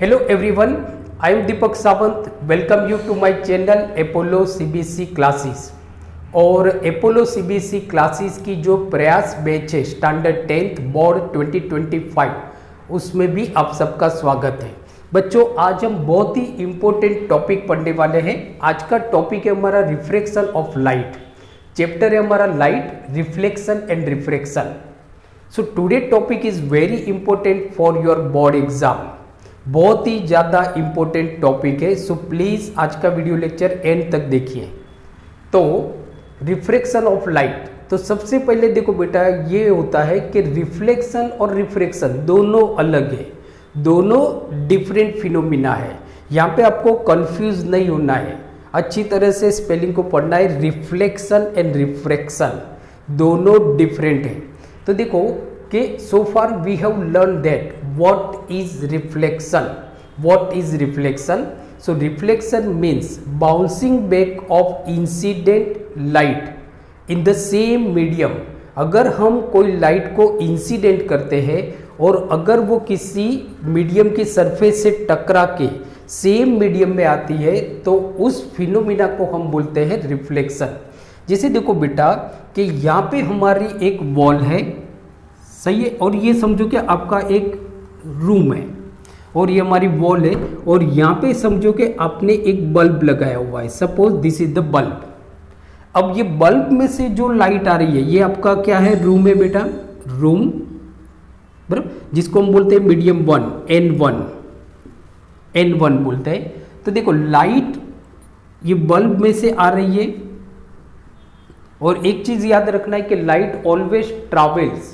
Hello everyone, I am Deepak Sawant. Welcome you to my channel Apollo CBC classes. और Apollo CBC classes की जो प्रयास batch है standard 10th board 2025 उसमें भी आप सबका स्वागत है। बच्चों, आज हम बहुत ही इम्पोर्टेंट टॉपिक पढ़ने वाले हैं। आज का टॉपिक है हमारा रिफ्लेक्शन ऑफ लाइट। चैप्टर है हमारा light, reflection and refraction. So today topic is very important for your board exam. बहुत ही ज़्यादा इंपॉर्टेंट टॉपिक है। सो प्लीज़ आज का वीडियो लेक्चर एंड तक देखिए। तो रिफ्लेक्शन ऑफ लाइट, तो सबसे पहले देखो बेटा, ये होता है कि रिफ्लेक्शन और रिफ्रैक्शन दोनों अलग है, दोनों डिफरेंट फिनोमिना है। यहाँ पे आपको कंफ्यूज नहीं होना है, अच्छी तरह से स्पेलिंग को पढ़ना है। रिफ्लेक्शन एंड रिफ्रैक्शन दोनों डिफरेंट है। तो देखो कि so far we have learned that what is reflection. What is reflection? So reflection means bouncing back of incident light in the same medium. अगर हम कोई लाइट को इंसिडेंट करते हैं और अगर वो किसी मीडियम की सरफेस से टकरा के सेम मीडियम में आती है तो उस फिनोमिना को हम बोलते हैं रिफ्लेक्शन। जैसे देखो बेटा कि यहाँ पे हमारी एक वॉल है, सही है, और ये समझो कि आपका एक रूम है और ये हमारी वॉल है, और यहाँ पे समझो कि आपने एक बल्ब लगाया हुआ है। Suppose this is the bulb. अब ये बल्ब में से जो लाइट आ रही है ये आपका क्या है, रूम है बेटा, रूम बराबर, जिसको हम बोलते हैं मीडियम वन, N1 बोलते हैं। तो देखो लाइट ये बल्ब में से आ रही है, और एक चीज याद रखना है कि light always travels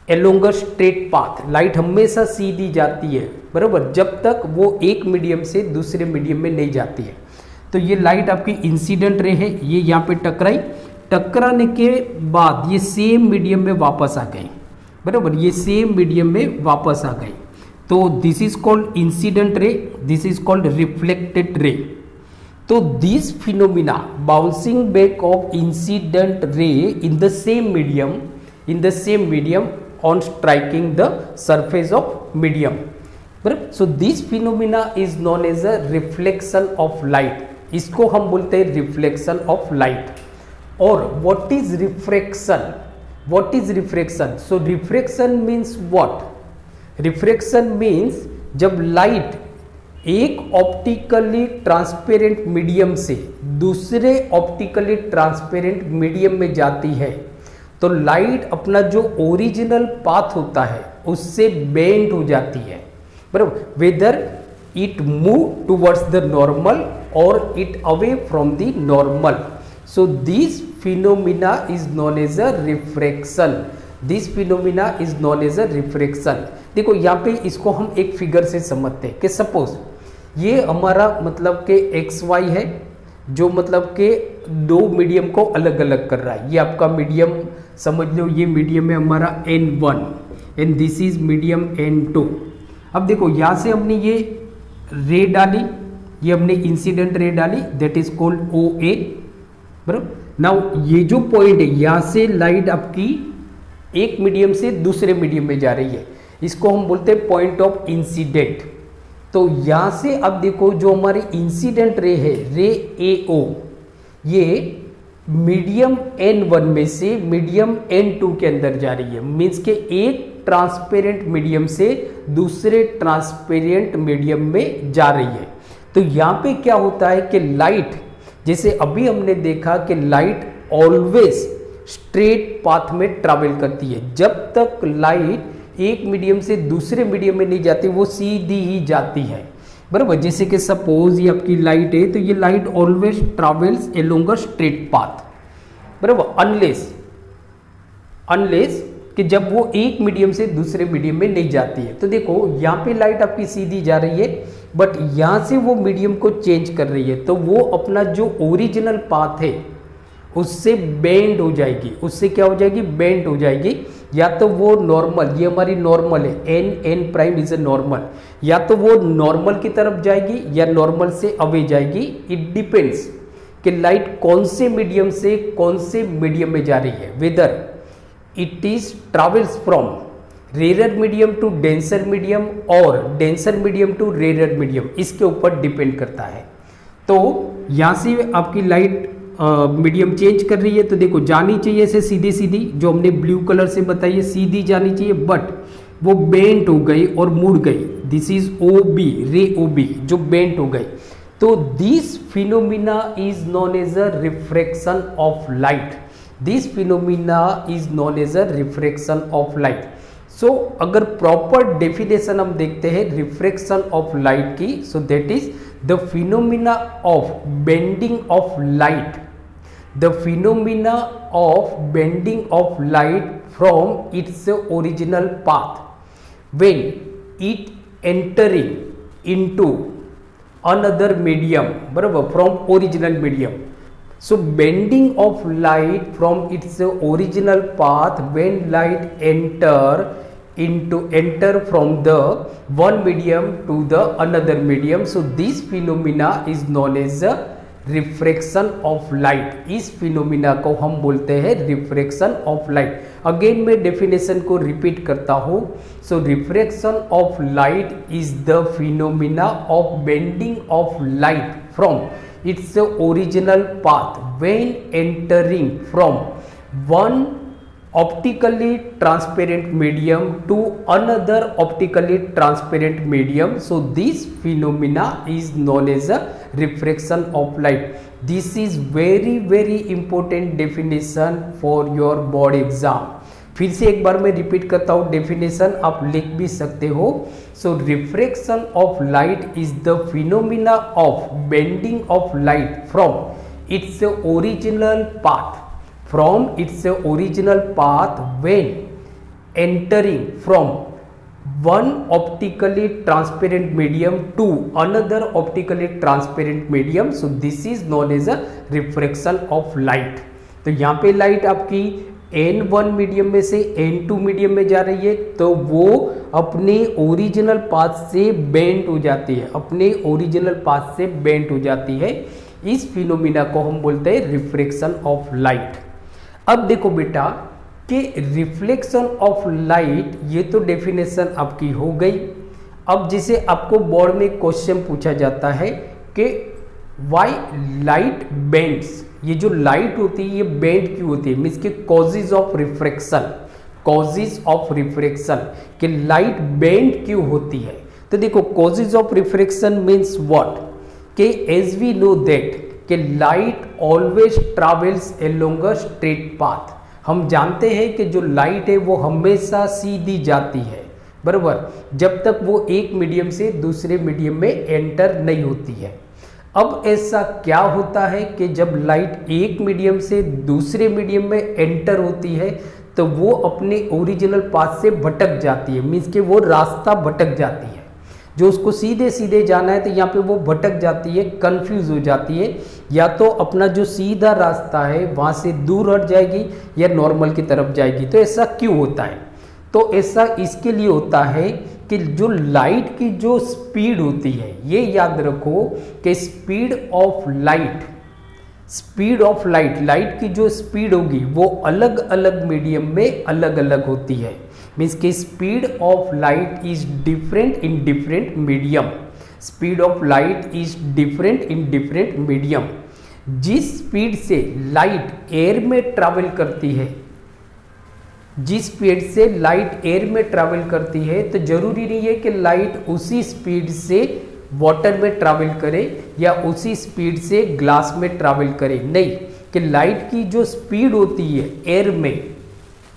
along a straight path। Light हमेशा सीधी जाती है बराबर, जब तक वो एक मीडियम से दूसरे मीडियम में नहीं जाती है। तो ये लाइट आपकी इंसिडेंट रे है, ये यहाँ पे टकराई, टकराने के बाद ये सेम मीडियम में वापस आ गई बराबर, ये सेम मीडियम में वापस आ गई। तो this is called incident ray, this is called reflected ray. तो this phenomena bouncing back of incident ray in the same medium on striking the surface of medium, बराबर। So this phenomena is known as a reflection of light. इसको हम बोलते हैं reflection of light. और what is refraction? So refraction means what? Refraction means जब light एक optically transparent medium से दूसरे ऑप्टिकली ट्रांसपेरेंट मीडियम में जाती है तो लाइट अपना जो ओरिजिनल पाथ होता है उससे बेंड हो जाती है बराबर, whether it move towards the normal और it away from the normal. So this phenomena is known as a refraction. देखो यहाँ पे इसको हम एक फिगर से समझते हैं कि सपोज ये हमारा मतलब कि XY है, जो मतलब कि दो मीडियम को अलग अलग कर रहा है। ये आपका मीडियम समझ लो, ये मीडियम है हमारा N1 and this is medium N2। अब देखो यहाँ से हमने ये रे डाली, ये हमने इंसिडेंट रे डाली, दैट इज कॉल्ड OA बराबर। नाउ ये जो पॉइंट है यहाँ से लाइट आपकी एक मीडियम से दूसरे मीडियम में जा रही है, इसको हम बोलते हैं पॉइंट ऑफ इंसिडेंट। तो यहाँ से अब देखो जो हमारी इंसिडेंट रे है, रे AO, ये मीडियम N1 में से मीडियम N2 के अंदर जा रही है। मीन्स के एक ट्रांसपेरेंट मीडियम से दूसरे ट्रांसपेरेंट मीडियम में जा रही है। तो यहाँ पे क्या होता है कि लाइट, जैसे अभी हमने देखा कि लाइट ऑलवेज स्ट्रेट पाथ में ट्रैवल करती है। जब तक लाइट एक मीडियम से दूसरे मीडियम में नहीं जाती वो सीधी ही जाती है बराबर। जैसे कि सपोज ये आपकी लाइट है, तो ये light always travels along a straight path बराबर, अनलेस कि जब वो एक मीडियम से दूसरे मीडियम में नहीं जाती है। तो देखो यहाँ पे लाइट आपकी सीधी जा रही है, बट यहाँ से वो मीडियम को चेंज कर रही है, तो वो अपना जो ओरिजिनल पाथ है उससे बेंड हो जाएगी। उससे क्या हो जाएगी? बेंड हो जाएगी। या तो वो नॉर्मल, ये हमारी नॉर्मल है, N prime is a normal, या तो वो नॉर्मल की तरफ जाएगी या नॉर्मल से अवे जाएगी। इट डिपेंड्स कि लाइट कौन से मीडियम से कौन से मीडियम में जा रही है, whether it is travels from rare medium to denser medium और denser medium to rare medium, इसके ऊपर डिपेंड करता है। तो यहाँ से आपकी लाइट मीडियम चेंज कर रही है, तो देखो जानी चाहिए ऐसे सीधी सीधी, जो हमने ब्लू कलर से बताई है सीधी जानी चाहिए, बट वो बेंट हो गई और मुड़ गई। दिस इज ओ बी, रे ओ बी, जो बेंट हो गई। तो this phenomena is known as a refraction of light. This phenomena is known as a refraction of light. So अगर प्रॉपर डेफिनेशन हम देखते हैं रिफ्रैक्शन ऑफ लाइट की, सो that is the phenomena of bending of light, the phenomena of bending of light from its original path when it entering into another medium, बराबर, from original medium. So bending of light from its original path when light enter from the one medium to the another medium, so this phenomena is known as a refraction of light. इस phenomena को हम बोलते हैं refraction of light. Again मैं definition को repeat करता हूँ। So refraction of light is the phenomena of bending of light from its original path when entering from one optically transparent medium to another optically transparent medium. So this phenomena is known as a refraction of light. This is very important definition for your board exam. फिर से एक बार मैं repeat करता हूँ definition, आप लिख भी सकते हो। So refraction of light is the phenomena of bending of light from its original path, from its original path when entering from one optically transparent medium to another optically transparent medium. So this is known as a refraction of light. तो यहाँ पे light आपकी N1 medium में से N2 medium में जा रही है, तो वो अपने ओरिजिनल पाथ से बेंट हो जाती है, अपने ओरिजिनल पाथ से बेंट हो जाती है। इस फिनोमिना को हम बोलते हैं रिफ्रैक्शन ऑफ लाइट। अब देखो बेटा कि रिफ्लेक्शन ऑफ लाइट, ये तो डेफिनेशन आपकी हो गई। अब जिसे आपको बोर्ड में क्वेश्चन पूछा जाता है कि व्हाई लाइट बेंड्स, ये जो लाइट होती है ये बेंड क्यों होती है, मीन्स के causes of refraction, causes of refraction, कि लाइट बेंड क्यों होती है। तो देखो causes of refraction means what, कि एज वी नो दैट कि light always travels along a straight path. हम जानते हैं कि जो लाइट है वो हमेशा सीधी जाती है, बराबर, जब तक वो एक मीडियम से दूसरे मीडियम में एंटर नहीं होती है। अब ऐसा क्या होता है कि जब लाइट एक मीडियम से दूसरे मीडियम में एंटर होती है तो वो अपने ओरिजिनल पाथ से भटक जाती है, मीन्स कि वो रास्ता भटक जाती है। जो उसको सीधे सीधे जाना है तो यहाँ पे वो भटक जाती है, कंफ्यूज हो जाती है, या तो अपना जो सीधा रास्ता है वहाँ से दूर हट जाएगी या नॉर्मल की तरफ जाएगी। तो ऐसा क्यों होता है, तो ऐसा इसके लिए होता है कि जो लाइट की जो स्पीड होती है, ये याद रखो कि speed of light, speed of light, light की जो स्पीड होगी वो अलग अलग मीडियम में अलग अलग होती है। मीन्स कि speed of light is different in different medium, speed of light is different in different medium. जिस स्पीड से लाइट एयर में ट्रैवल करती है, जिस स्पीड से लाइट एयर में ट्रैवल करती है, तो जरूरी नहीं है कि लाइट उसी स्पीड से वाटर में ट्रैवल करे या उसी स्पीड से ग्लास में ट्रैवल करे। नहीं, कि लाइट की जो स्पीड होती है एयर में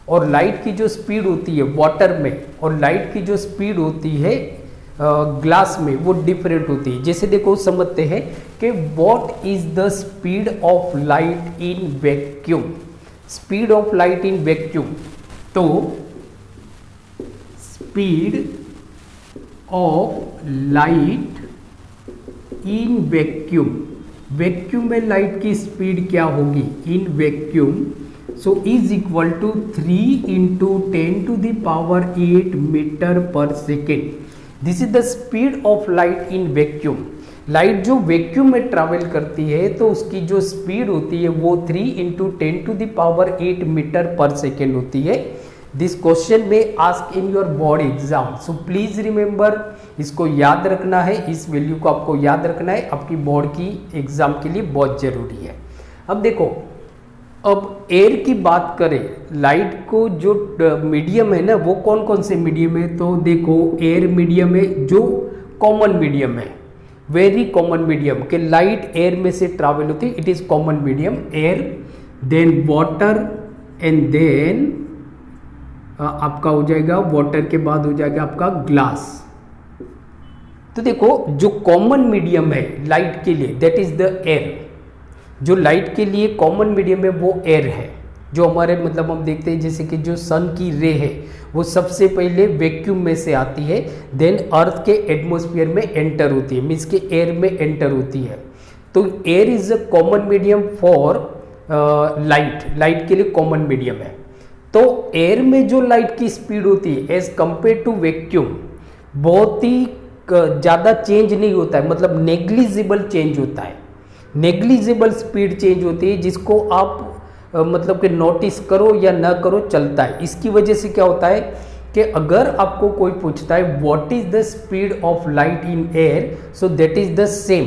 और लाइट की जो स्पीड होती है वाटर में और लाइट की जो स्पीड होती है ग्लास में, वो डिफरेंट होती है। जैसे देखो समझते हैं कि what is the speed of light in vacuum, speed of light in vacuum. तो speed of light in vacuum, vacuum में लाइट की स्पीड क्या होगी in vacuum, so is equal to 3 × 10⁸ metre per second. This is the speed of light in vacuum. Light जो vacuum में travel करती है तो उसकी जो स्पीड होती है वो 3 × 10⁸ मीटर पर सेकेंड होती है। दिस क्वेश्चन में ask in your board exam, so please remember, इसको याद रखना है, इस वैल्यू को आपको याद रखना है, आपकी बोर्ड की एग्जाम के लिए बहुत जरूरी है। अब देखो, अब एयर की बात करें, लाइट को जो मीडियम है ना, वो कौन कौन से मीडियम है, तो देखो एयर मीडियम है, जो कॉमन मीडियम है, वेरी कॉमन मीडियम के लाइट एयर में से ट्रैवल होती है, it is common medium air, then water, and then आपका हो जाएगा वाटर के बाद हो जाएगा आपका ग्लास। तो देखो जो कॉमन मीडियम है लाइट के लिए, दैट इज द एयर। जो लाइट के लिए कॉमन मीडियम है वो एयर है, जो हमारे मतलब हम देखते हैं जैसे कि जो सन की रे है वो सबसे पहले वैक्यूम में से आती है, देन अर्थ के एटमॉस्फेयर में एंटर होती है, मीन्स के एयर में एंटर होती है। तो air is a common medium for light, light के लिए कॉमन मीडियम है। तो एयर में जो लाइट की स्पीड होती है एज कंपेयर टू वैक्यूम, बहुत ही ज़्यादा चेंज नहीं होता है, मतलब नेग्लिजिबल चेंज होता है, नेग्लिजिबल स्पीड चेंज होती है, जिसको आप मतलब कि नोटिस करो या ना करो चलता है। इसकी वजह से क्या होता है कि अगर आपको कोई पूछता है what is the speed of light in air, so that is the same,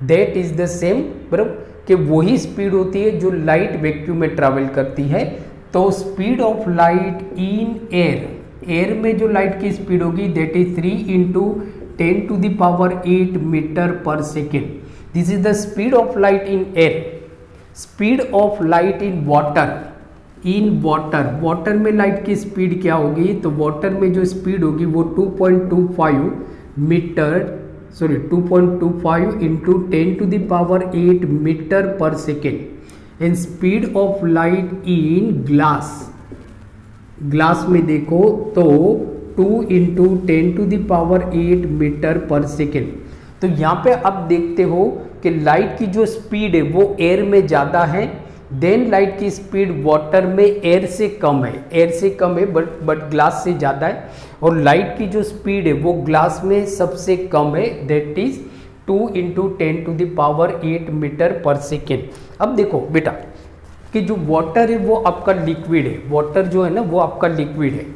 that is the same, बराबर, कि वही स्पीड होती है जो लाइट वैक्यूम में ट्रैवल करती है। तो speed of light in air, air में जो लाइट की स्पीड होगी that is 3 × 10⁸ metre per second. This is the speed of light in air. Speed of light in water, in water, water में light की speed क्या होगी, तो water में जो स्पीड होगी वो 2.25 metre, sorry 2.25 × 10⁸ metre per second. And speed of light in glass, glass में देखो तो 2 × 10⁸ मीटर पर सेकेंड। तो यहाँ पे आप देखते हो कि लाइट की जो स्पीड है वो एयर में ज़्यादा है, देन लाइट की स्पीड वाटर में एयर से कम है, एयर से कम है बट ग्लास से ज़्यादा है, और लाइट की जो स्पीड है वो ग्लास में सबसे कम है, that is 2 × 10⁸ metre per second. अब देखो बेटा कि जो वाटर है वो आपका लिक्विड है, वाटर जो है ना वो आपका लिक्विड है।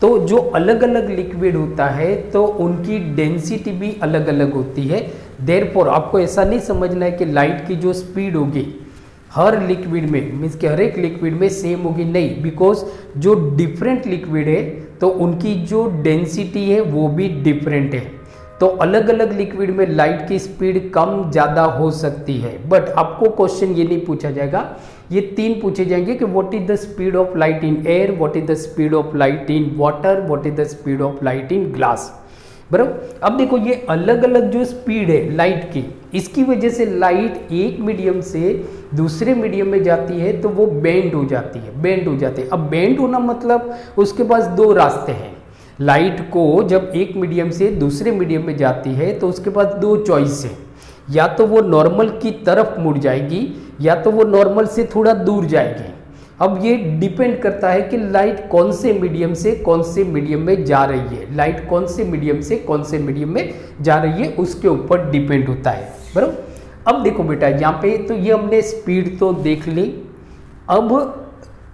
तो जो अलग अलग लिक्विड होता है तो उनकी डेंसिटी भी अलग अलग होती है। देयरफॉर आपको ऐसा नहीं समझना है कि लाइट की जो स्पीड होगी हर लिक्विड में, मीन्स कि हर एक लिक्विड में सेम होगी, नहीं, बिकॉज जो डिफरेंट लिक्विड है तो उनकी जो डेंसिटी है वो भी डिफरेंट है। तो अलग अलग लिक्विड में लाइट की स्पीड कम ज़्यादा हो सकती है, बट आपको क्वेश्चन ये नहीं पूछा जाएगा, ये 3 पूछे जाएंगे कि what is the speed of light in air, what is the speed of light in water, what is the speed of light in glass, बराबर। अब देखो ये अलग अलग जो स्पीड है लाइट की, इसकी वजह से लाइट एक मीडियम से दूसरे मीडियम में जाती है तो वो बेंड हो जाती है, बेंड हो जाती है। अब बेंड होना मतलब उसके पास 2 रास्ते हैं। लाइट को जब एक मीडियम से दूसरे मीडियम में जाती है तो उसके पास 2 चॉइस है, या तो वो नॉर्मल की तरफ मुड़ जाएगी या तो वो नॉर्मल से थोड़ा दूर जाएगी। अब ये डिपेंड करता है कि लाइट कौन से मीडियम से कौन से मीडियम में जा रही है, लाइट कौन से मीडियम से कौन से मीडियम में जा रही है उसके ऊपर डिपेंड होता है, बराबर। अब देखो बेटा यहाँ पे तो ये हमने स्पीड तो देख ली। अब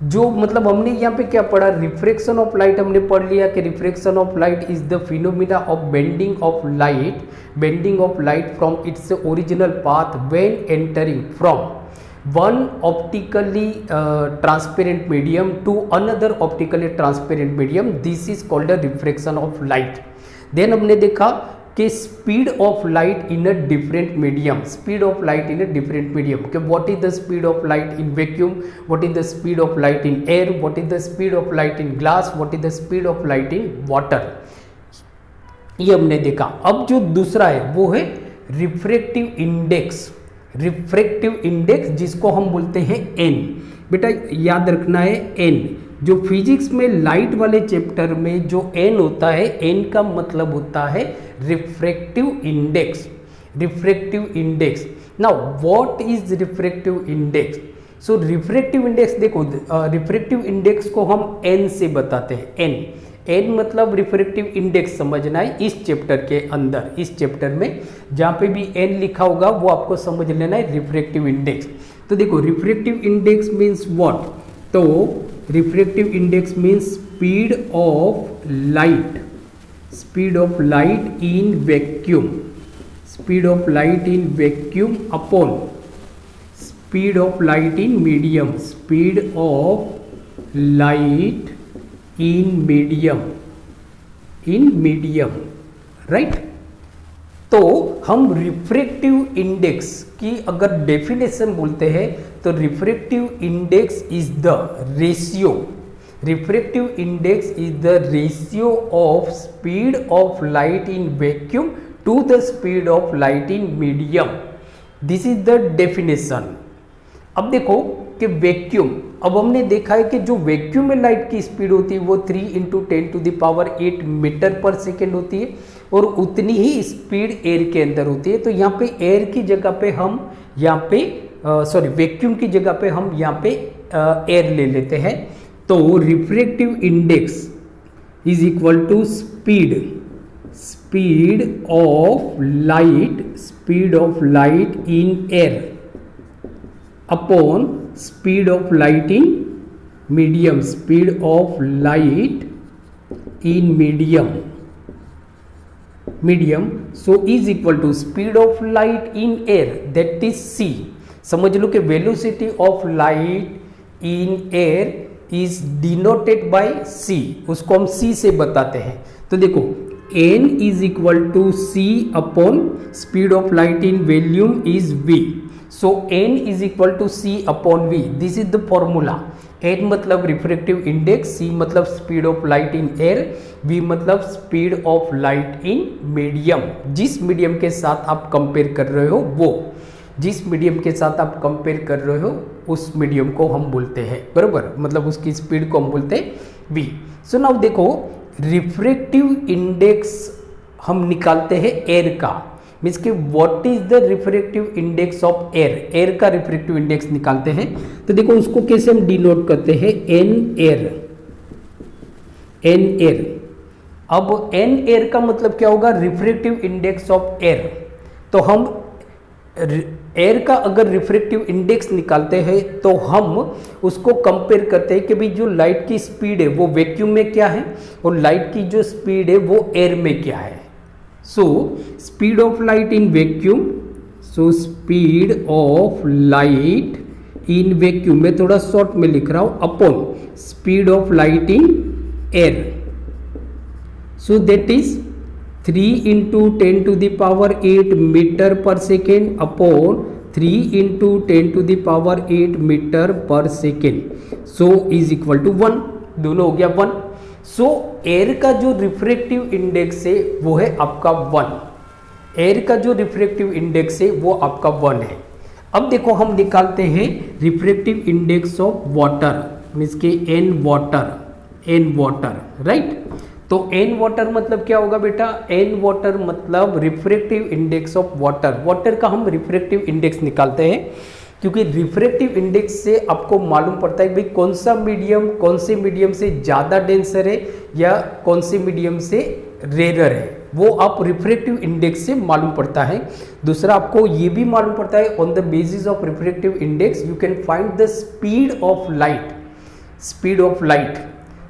जो मतलब हमने यहाँ पे क्या पढ़ा, रिफ्रैक्शन ऑफ लाइट हमने पढ़ लिया कि refraction of light is the phenomena of bending of light, bending of light from its original path when entering from one optically transparent medium to another optically transparent medium. This is called a refraction of light. Then हमने देखा कि speed of light in a different medium, speed of light in a different medium, कि what is the speed of light in vacuum, what is the speed of light in air, what is the speed of light in glass, what is the speed of light in water, ये हमने देखा। अब जो दूसरा है वो है refractive index, refractive index जिसको हम बोलते हैं एन। बेटा याद रखना है एन, जो फिजिक्स में लाइट वाले चैप्टर में जो एन होता है, एन का मतलब होता है refractive index, refractive index. Now what is refractive index? So refractive index देखो, रिफ्रैक्टिव इंडेक्स को हम एन से बताते हैं, एन, एन मतलब रिफ्रैक्टिव इंडेक्स समझना है इस चैप्टर के अंदर, इस चैप्टर में जहाँ पे भी एन लिखा होगा वो आपको समझ लेना है रिफ्रैक्टिव इंडेक्स। तो देखो रिफ्रैक्टिव इंडेक्स मीन्स व्हाट, तो refractive index means speed of light, speed of light in vacuum, speed of light in vacuum upon speed of light in medium, speed of light in medium, right. तो हम refractive index की अगर definition बोलते हैं तो refractive index is the ratio, refractive index is the ratio of speed of light in vacuum to the speed of light in medium, this is the definition. अब देखो कि वैक्यूम, अब हमने देखा है कि जो वैक्यूम में लाइट की स्पीड होती है वो 3 × 10⁸ मीटर पर सेकेंड होती है और उतनी ही स्पीड एयर के अंदर होती है। तो यहाँ पे एयर की जगह पे हम यहाँ पे वैक्यूम की जगह पे हम यहाँ पे एयर ले लेते हैं। तो refractive index is equal to speed of light in air upon speed of light in medium, speed of light in medium so is equal to speed of light in air that is c। समझ लो कि velocity of light in air is denoted by c, उसको हम c से बताते हैं। तो देखो n is equal to c upon speed of light in volume is v, so n is equal to c upon v, this is the formula. n मतलब refractive index, c मतलब speed of light in air, v मतलब speed of light in medium. जिस medium के साथ आप compare कर रहे हो वो, जिस मीडियम के साथ आप कंपेयर कर रहे हो उस मीडियम को हम बोलते हैं, बराबर, मतलब उसकी स्पीड को हम बोलते हैं v। सो नाउ देखो रिफ्रैक्टिव इंडेक्स हम निकालते हैं एयर का, मीन्स कि what is the refractive index of air, air का रिफ्रैक्टिव इंडेक्स निकालते हैं। तो देखो उसको कैसे हम डिनोट करते हैं, एन एयर। अब एन एयर का मतलब क्या होगा, रिफ्रैक्टिव इंडेक्स ऑफ एयर। तो हम एयर का अगर रिफ्रैक्टिव इंडेक्स निकालते हैं तो हम उसको कंपेयर करते हैं कि भाई जो लाइट की स्पीड है वो वैक्यूम में क्या है और लाइट की जो स्पीड है वो एयर में क्या है। So speed of light in vacuum, so speed of light in vacuum में थोड़ा शॉर्ट में लिख रहा हूं, upon speed of light in air, so that is 3 × 10⁸ metre per second upon 3 × 10⁸ metre per second, so is equal to 1, दोनों हो गया 1। सो air का जो रिफ्रैक्टिव इंडेक्स है वो है आपका 1, एयर का जो रिफ्रैक्टिव इंडेक्स है वो आपका 1 है। अब देखो हम निकालते हैं refractive index of water, means के एन वाटर, राइट। तो एन वाटर मतलब क्या होगा बेटा, एन वाटर मतलब refractive index of water, water का हम रिफ्रैक्टिव इंडेक्स निकालते हैं क्योंकि रिफ्रैक्टिव इंडेक्स से आपको मालूम पड़ता है भाई कौन सा मीडियम कौन से मीडियम से ज़्यादा डेंसर है या कौन से मीडियम से रेयर है, वो आप रिफ्रैक्टिव इंडेक्स से मालूम पड़ता है। दूसरा आपको ये भी मालूम पड़ता है on the basis of refractive index you can find the speed of light.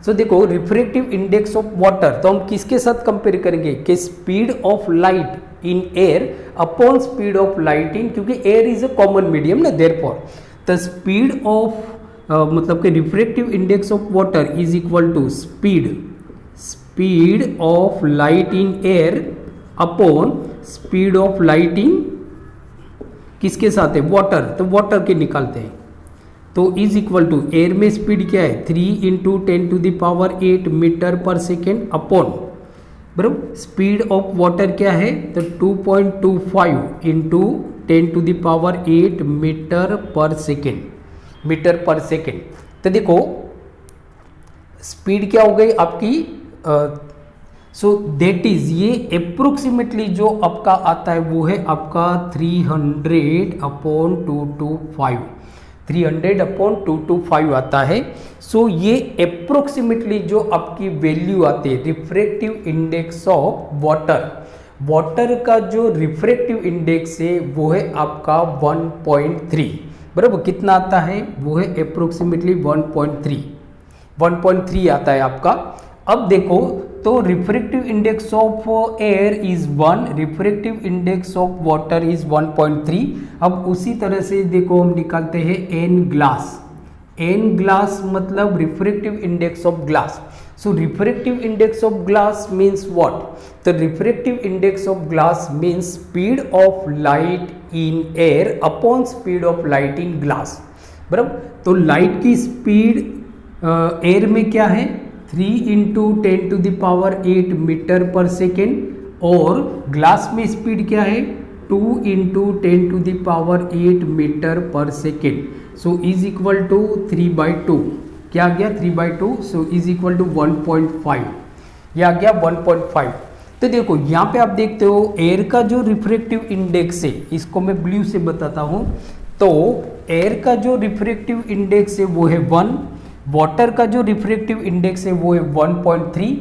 So देखो रिफ्रैक्टिव इंडेक्स ऑफ वाटर तो हम किसके साथ कंपेयर करेंगे कि speed of light in air upon speed of light in, क्योंकि air is a common medium ना, therefore the speed of मतलब कि refractive index of water is equal to speed of light in air upon speed of light in किसके साथ है, water, तो water के निकालते हैं। तो इज इक्वल टू एयर में स्पीड क्या है 3 × 10⁸ मीटर पर सेकेंड अपॉन, बराबर, स्पीड ऑफ वाटर क्या है तो 2.25 × 10⁸ मीटर पर सेकेंड। तो देखो स्पीड क्या हो गई आपकी, सो दैट इज ये अप्रोक्सीमेटली जो आपका आता है वो है आपका 300/225 आता है। सो ये अप्रोक्सीमेटली जो आपकी वैल्यू आती है रिफ्रैक्टिव इंडेक्स ऑफ वाटर का जो रिफ्रैक्टिव इंडेक्स है वो है आपका 1.3, बराबर, कितना आता है वो है अप्रोक्सीमेटली 1.3। 1.3 आता है आपका। अब देखो तो refractive index of air is 1, refractive index of water is 1.3। अब उसी तरह से देखो हम निकालते हैं एन ग्लास, एन ग्लास मतलब refractive index of glass. So refractive index of glass means what? The refractive index of glass means speed of light in air upon speed of light in glass। बराबर, तो light की speed air में क्या है 3 into 10⁸ metre per second और glass में speed क्या है 2 into 10⁸ metre per second. So is equal to 3/2, क्या आ गया 3/2, सो इज इक्वल टू 1.5, यह आ गया 1.5। तो देखो यहाँ पे आप देखते हो एयर का जो रिफ्रैक्टिव इंडेक्स है, इसको मैं ब्लू से बताता हूँ, तो एयर का जो रिफ्रैक्टिव इंडेक्स है वो है 1, वाटर का जो रिफ्रैक्टिव इंडेक्स है वो है 1.3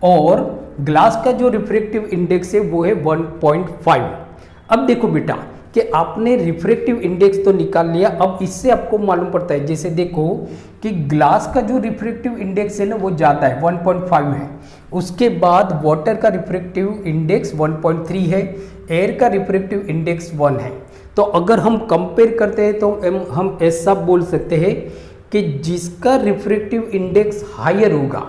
और ग्लास का जो रिफ्रैक्टिव इंडेक्स है वो है 1.5। अब देखो बेटा कि आपने रिफ्रैक्टिव इंडेक्स तो निकाल लिया, अब इससे आपको मालूम पड़ता है, जैसे देखो कि ग्लास का जो रिफ्रैक्टिव इंडेक्स है ना वो ज़्यादा है 1.5 है, उसके बाद वाटर का रिफ्रैक्टिव इंडेक्स 1.3 है, एयर का रिफ्रैक्टिव इंडेक्स 1 है। तो अगर हम कंपेयर करते हैं तो हम ऐसा बोल सकते हैं कि जिसका रिफ्रैक्टिव इंडेक्स हायर होगा,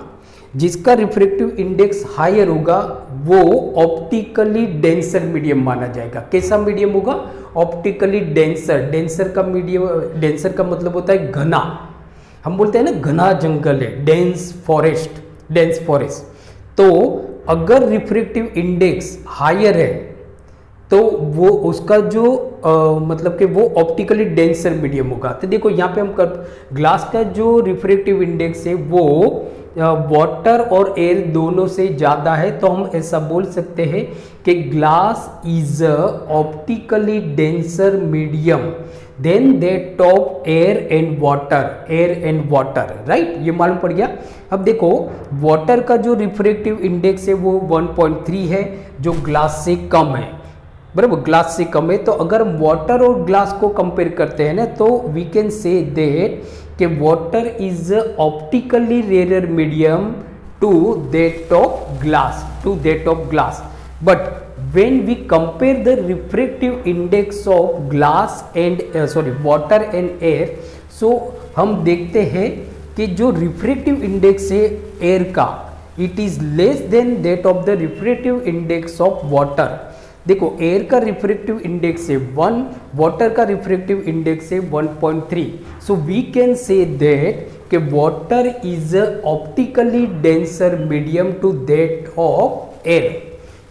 जिसका रिफ्रैक्टिव इंडेक्स हायर होगा वो ऑप्टिकली डेंसर मीडियम माना जाएगा। कैसा मीडियम होगा ऑप्टिकली डेंसर, डेंसर का मीडियम, डेंसर का मतलब होता है घना, हम बोलते हैं ना घना जंगल है, डेंस फॉरेस्ट, डेंस फॉरेस्ट। तो अगर रिफ्रैक्टिव इंडेक्स हायर है तो वो उसका जो मतलब कि वो ऑप्टिकली डेंसर मीडियम होगा। तो देखो यहाँ पे हम ग्लास का जो रिफ्रैक्टिव इंडेक्स है वो वाटर और एयर दोनों से ज़्यादा है, तो हम ऐसा बोल सकते हैं कि glass is optically denser medium then that of air and water, air and water, right, ये मालूम पड़ गया। अब देखो वाटर का जो रिफ्रैक्टिव इंडेक्स है वो 1.3 है जो ग्लास से कम है, बराबर, ग्लास से कम है। तो अगर हम वाटर और ग्लास को कंपेयर करते हैं ना तो वी कैन से दैट कि water is optically rare medium to that of glass, to that of glass. But when we compare the refractive index of glass and water and air, so हम देखते हैं कि जो refractive index है air का it is less than that of the refractive index of water. देखो air का refractive index है 1, वाटर का रिफ्रैक्टिव इंडेक्स है 1.3। So we can say that कि water is optically denser medium to that of air,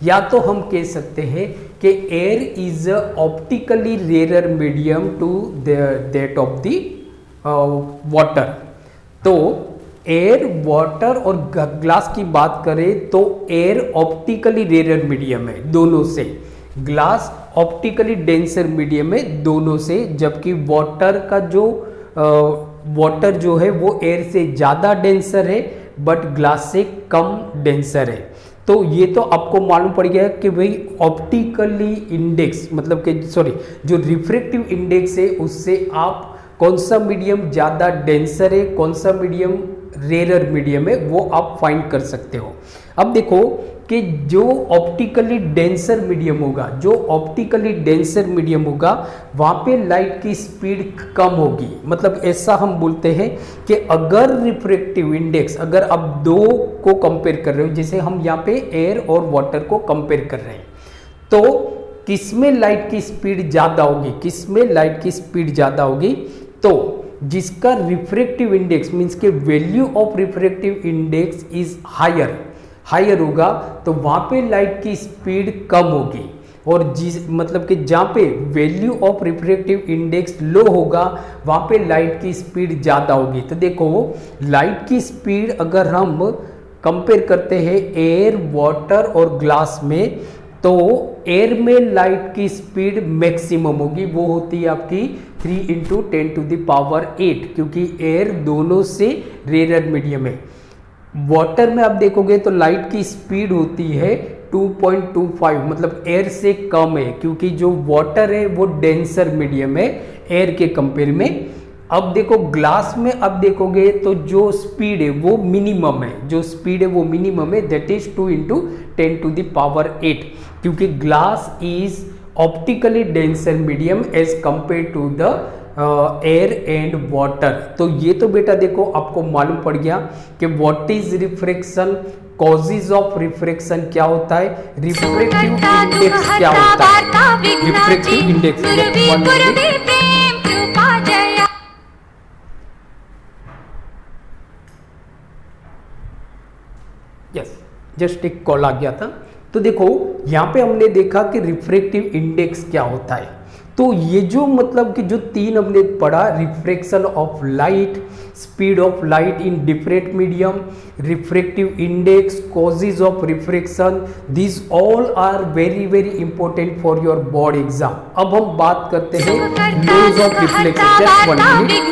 या तो हम कह सकते हैं कि air is optically rare medium to that of the water. तो एयर, वाटर और ग्लास की बात करें तो एयर ऑप्टिकली रेयर मीडियम है दोनों से, ग्लास ऑप्टिकली डेंसर मीडियम है दोनों से, जबकि वाटर का जो वाटर जो है वो एयर से ज़्यादा डेंसर है बट ग्लास से कम डेंसर है। तो ये तो आपको मालूम पड़ गया कि भाई ऑप्टिकली इंडेक्स मतलब कि जो रिफ्रैक्टिव इंडेक्स है उससे आप कौन सा मीडियम ज़्यादा डेंसर है, कौन सा मीडियम रेयर मीडियम है, वो आप फाइंड कर सकते हो। अब देखो कि जो ऑप्टिकली डेंसर मीडियम होगा, जो ऑप्टिकली डेंसर मीडियम होगा वहाँ पे लाइट की स्पीड कम होगी। मतलब ऐसा हम बोलते हैं कि अगर रिफ्रैक्टिव इंडेक्स, अगर आप दो को कंपेयर कर रहे हो, जैसे हम यहाँ पे एयर और वाटर को कंपेयर कर रहे हैं, तो किसमें लाइट की स्पीड ज़्यादा होगी, किसमें लाइट की स्पीड ज़्यादा होगी, तो जिसका रिफ्रैक्टिव इंडेक्स मीन्स के value of refractive index is higher होगा तो वहाँ पे लाइट की स्पीड कम होगी, और जिस मतलब कि जहाँ पे वैल्यू ऑफ रिफ्रैक्टिव इंडेक्स लो होगा वहाँ पे लाइट की स्पीड ज़्यादा होगी। तो देखो लाइट की स्पीड अगर हम कंपेयर करते हैं एयर, वाटर और ग्लास में, तो एयर में लाइट की स्पीड मैक्सिमम होगी, वो होती है आपकी 3 इंटू 10⁸, क्योंकि एयर दोनों से रेयर मीडियम है। वाटर में आप देखोगे तो लाइट की स्पीड होती है 2.25, मतलब एयर से कम है, क्योंकि जो वाटर है वो डेंसर मीडियम है एयर के कंपेयर में। अब देखो ग्लास में अब देखोगे तो जो स्पीड है वो मिनिमम है, जो स्पीड है वो मिनिमम है, दैट इज 2 × 10⁸, क्योंकि glass is optically denser medium as compare to the air and water. तो ये तो बेटा देखो आपको मालूम पड़ गया कि what is refraction, causes of refraction क्या होता है, रिफ्रैक्टिव इंडेक्स क्या होता है, रिफ्रैक्टिव इंडेक्स यस जस्ट एक कॉल आ गया था। तो देखो यहाँ पे हमने देखा कि रिफ्रैक्टिव इंडेक्स क्या होता है। तो ये जो मतलब कि जो तीन हमने पढ़ा, refraction of light, speed of light in different medium, refractive index, causes of refraction, this all are very very important for your board exam. अब हम बात करते हैं laws of reflection. Just 1 minute.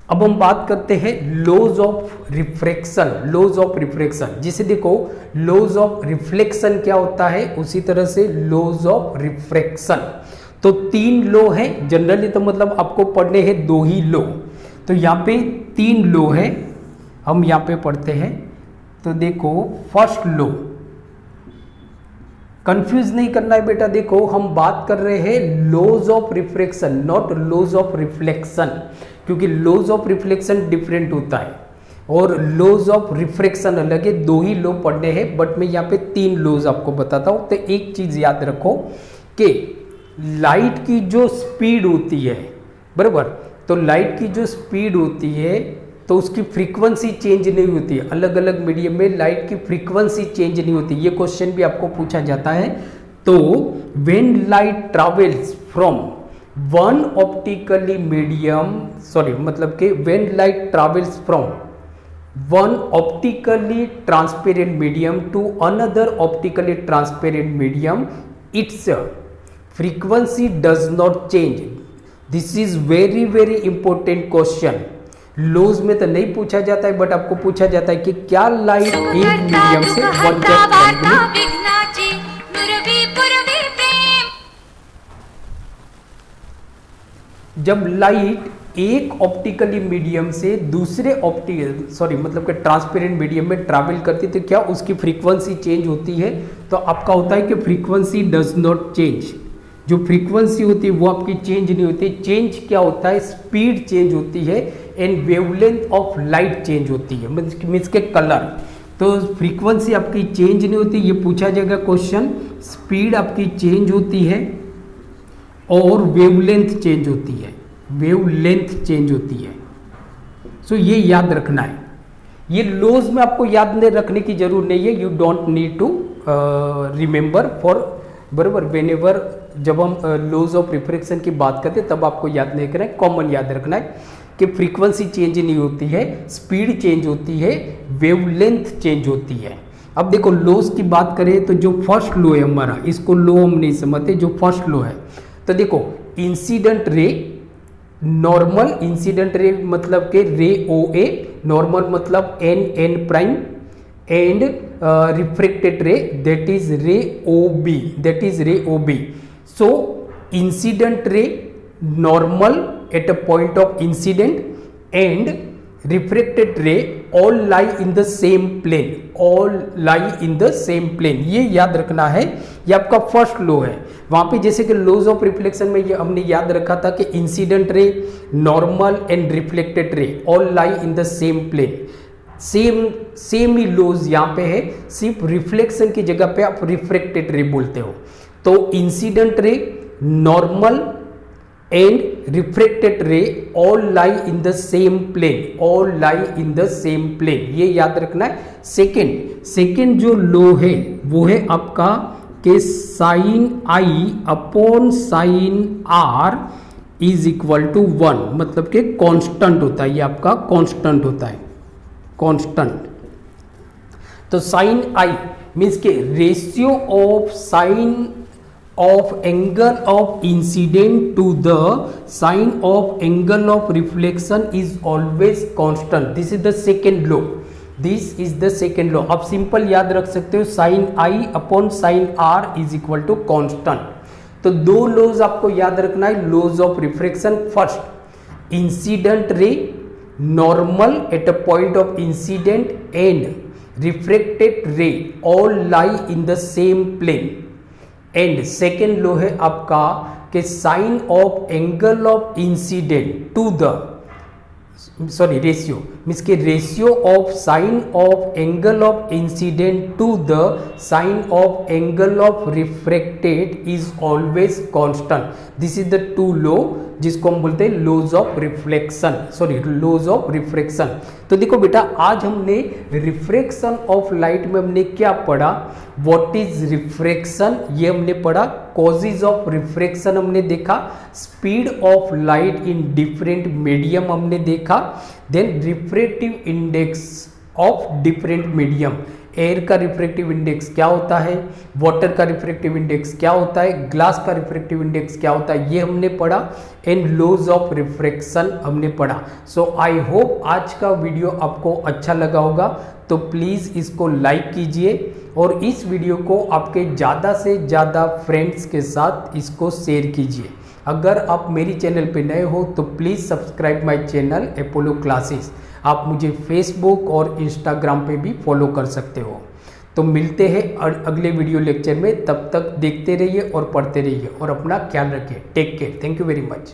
अब हम बात करते हैं laws of refraction. Laws of refraction जिसे देखो लॉज ऑफ रिफ्लेक्शन क्या होता है, उसी तरह से लॉज ऑफ रिफ्रैक्शन। तो 3 लॉ है जनरली, तो मतलब आपको पढ़ने हैं 2 ही लॉ। तो यहाँ पे 3 लॉ है, हम यहाँ पे पढ़ते हैं। तो देखो फर्स्ट लॉ, कंफ्यूज नहीं करना है बेटा। देखो हम बात कर रहे हैं laws of refraction, not laws of reflection, क्योंकि लॉज ऑफ रिफ्लेक्शन डिफरेंट होता है और लॉज ऑफ रिफ्रैक्शन अलग है। 2 ही लॉ पढ़ने हैं, बट मैं यहाँ पे 3 लॉज आपको बताता हूँ। तो एक चीज याद रखो कि लाइट की जो स्पीड होती है, बराबर, तो लाइट की जो स्पीड होती है तो उसकी फ्रीक्वेंसी चेंज नहीं होती है। अलग अलग मीडियम में लाइट की फ्रीक्वेंसी चेंज नहीं होती। ये क्वेश्चन भी आपको पूछा जाता है। तो when light travels from one optically medium, sorry मतलब कि when light travels from one optically transparent medium to another optically transparent medium, its frequency does not change. This is very very important question. Laws में तो नहीं पूछा जाता है, but आपको पूछा जाता है कि क्या लाइट एक मीडियम से वन जब लाइट एक ऑप्टिकली मीडियम से दूसरे मतलब कि ट्रांसपेरेंट मीडियम में ट्रैवल करती तो क्या उसकी फ्रीक्वेंसी चेंज होती है। तो आपका होता है कि फ्रीक्वेंसी डज नॉट चेंज। जो फ्रीक्वेंसी होती है वो आपकी चेंज नहीं होती। चेंज क्या होता है, स्पीड चेंज होती है and wavelength of light change होती है, मीन्स के कलर। तो फ्रीक्वेंसी आपकी चेंज नहीं होती, ये पूछा जाएगा क्वेश्चन। स्पीड आपकी चेंज होती है और वेवलेंथ चेंज होती है, वेवलेंथ चेंज होती है। सो ये याद रखना है। ये लॉज में आपको याद नहीं रखने की जरूरत नहीं है, you don't need to remember for, बराबर, वेनेवर जब हम लॉज ऑफ रिफ्रैक्शन की बात करते हैं तब आपको याद नहीं करना है, कॉमन याद रखना है कि फ्रीक्वेंसी चेंज नहीं होती है, स्पीड चेंज होती है, वेवलेंथ चेंज होती है। अब देखो लॉज की बात करें तो जो फर्स्ट लॉ है हमारा, इसको लॉ हम नहीं समझते, जो फर्स्ट लॉ है। तो देखो incident ray, normal incident ray मतलब के रे OA, नॉर्मल मतलब n प्राइम, एंड रिफ्रैक्टेड रे दैट इज रे OB, दैट इज रे OB। So incident ray normal at a point of incident and refracted ray all lie in the same plane, all lie in the same plane। ये याद रखना है, ये आपका first law है। वहां पे जैसे कि लॉज ऑफ रिफ्लेक्शन में ये हमने याद रखा था कि incident ray, normal and reflected ray all lie in the same plane. Same ही लॉज यहाँ पे है, सिर्फ रिफ्लेक्शन की जगह पे आप रिफ्रैक्टेड रे बोलते हो। तो incident ray, normal and refracted ray all lie in the same plane, all lie in the same plane, ये याद रखना है। सेकेंड जो लो है वो है आपका के sine I upon sine R is equal to 1, मतलब के कांस्टेंट होता है, ये आपका कांस्टेंट होता है, कांस्टेंट। तो साइन I मीन्स के ratio of sign of angle of incident to the sine of angle of reflection is always constant. This is the second law. This is the second law. आप simple याद रख सकते हो, sine I upon sine R is equal to constant. तो दो laws आपको याद रखना है, laws of refraction. First, incident ray normal at a point of incident and refracted ray all lie in the same plane. And second law है आपका कि sine of angle of incident to the ratio means के ratio of sine of angle of incident to the sine of angle of refracted is always constant. This is the two law जिसको हम बोलते हैं laws of reflection, laws of refraction. तो देखो बेटा, आज हमने रिफ्रैक्शन ऑफ लाइट में हमने क्या पढ़ा, व्हाट इज रिफ्रैक्शन ये हमने पढ़ा, कॉजेज ऑफ रिफ्रैक्शन हमने देखा, speed of light in different medium हमने देखा, then refractive index of different medium, air का रिफ्रैक्टिव इंडेक्स क्या होता है, वाटर का रिफ्रैक्टिव इंडेक्स क्या होता है, ग्लास का रिफ्रैक्टिव इंडेक्स क्या होता है, ये हमने पढ़ा, एंड लॉज ऑफ रिफ्रैक्शन हमने पढ़ा। सो आई होप आज का वीडियो आपको अच्छा लगा होगा, तो प्लीज़ इसको लाइक कीजिए और इस वीडियो को आपके ज़्यादा से ज़्यादा फ्रेंड्स के साथ इसको शेयर कीजिए। अगर आप मेरी चैनल पे नए हो तो please subscribe my channel Apollo classes. आप मुझे फेसबुक और इंस्टाग्राम पे भी फॉलो कर सकते हो। तो मिलते हैं अगले वीडियो लेक्चर में, तब तक देखते रहिए और पढ़ते रहिए और अपना ख्याल रखिए। Take care, thank you very much.